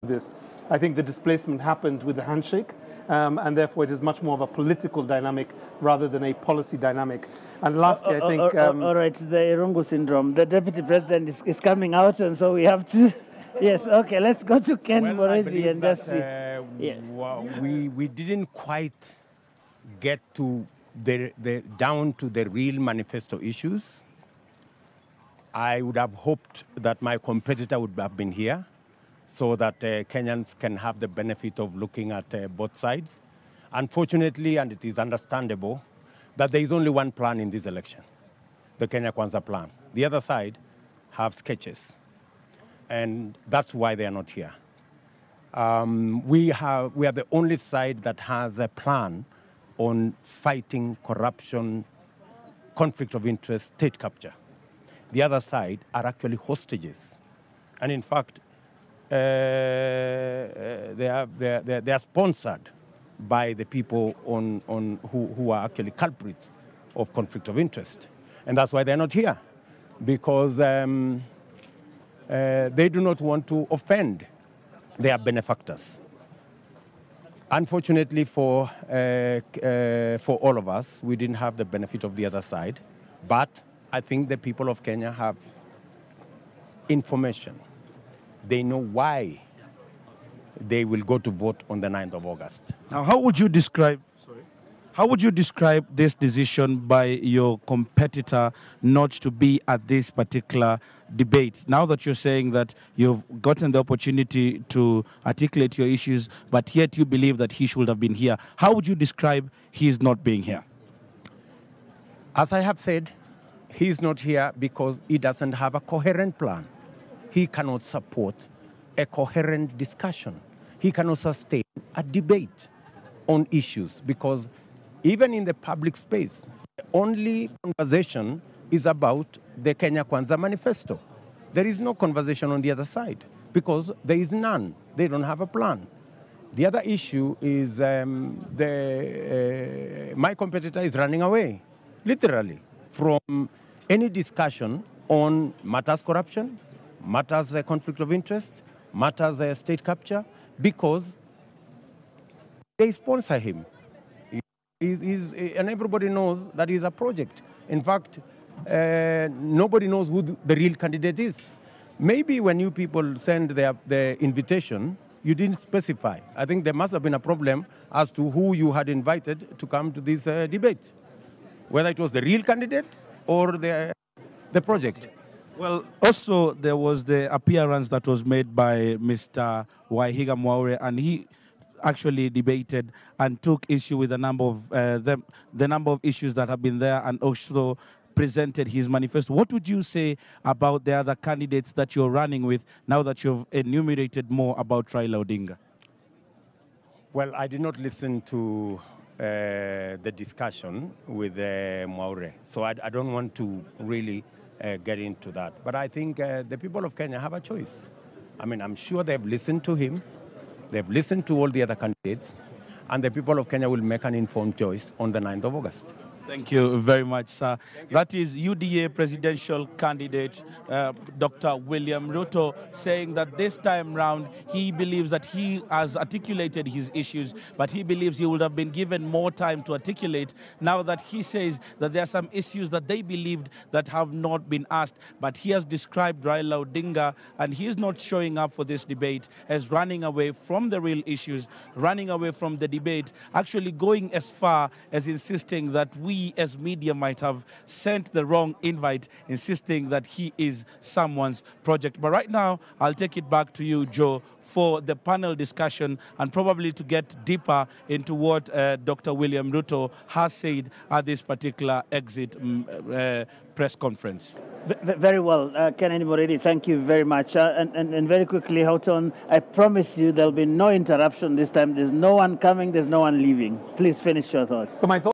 this. I think the displacement happened with the handshake, and therefore it is much more of a political dynamic rather than a policy dynamic. And lastly, I think... all right, the Irungu syndrome. The deputy president is coming out, and so we have to... Yes, okay, let's go to Ken Morethi and just see. We didn't quite get to down to the real manifesto issues. I would have hoped that my competitor would have been here so that Kenyans can have the benefit of looking at both sides. Unfortunately, and it is understandable, that there is only one plan in this election, the Kenya Kwanza plan. The other side have sketches, and that's why they are not here. We are the only side that has a plan on fighting corruption, conflict of interest, state capture. The other side are actually hostages. And in fact, they are sponsored by the people who are actually culprits of conflict of interest. And that's why they're not here, because they do not want to offend their benefactors. Unfortunately for all of us, we didn't have the benefit of the other side, but I think the people of Kenya have information. They know why they will go to vote on the 9th of August. Now, how would you describe this decision by your competitor not to be at this particular debate? Now that you're saying that you've gotten the opportunity to articulate your issues, but yet you believe that he should have been here, how would you describe his not being here? As I have said, he is not here because he doesn't have a coherent plan. He cannot support a coherent discussion. He cannot sustain a debate on issues because even in the public space, the only conversation is about the Kenya Kwanza manifesto. There is no conversation on the other side because there is none. They don't have a plan. The other issue is my competitor is running away, literally, from any discussion on matters corruption, matters conflict of interest, matters state capture, because they sponsor him. And everybody knows that he's a project. In fact, nobody knows who the real candidate is. Maybe when you people send the invitation, you didn't specify. I think there must have been a problem as to who you had invited to come to this debate, whether it was the real candidate or the project. Well, also there was the appearance that was made by Mr. Waihiga Mwaure, and he actually debated and took issue with a number of the number of issues that have been there, and also presented his manifesto. What would you say about the other candidates that you're running with now that you've enumerated more about Raila Odinga? Well, I did not listen to the discussion with Mwaure, so I don't want to really get into that. But I think the people of Kenya have a choice. I mean, I'm sure they've listened to him, they've listened to all the other candidates, and the people of Kenya will make an informed choice on the 9th of August. Thank you very much, sir. That is UDA presidential candidate Dr. William Ruto saying that this time round he believes that he has articulated his issues, but he believes he would have been given more time to articulate now that he says that there are some issues that they believed that have not been asked. But he has described Raila Odinga, and he is not showing up for this debate, as running away from the real issues, running away from the debate, actually going as far as insisting that we as media might have sent the wrong invite, insisting that he is someone's project. But right now, I'll take it back to you, Joe, for the panel discussion and probably to get deeper into what Dr. William Ruto has said at this particular exit press conference. Very well. Ken Morethi, thank you very much. And very quickly, Houghton, I promise you there'll be no interruption this time. There's no one coming, there's no one leaving. Please finish your thoughts. So my thought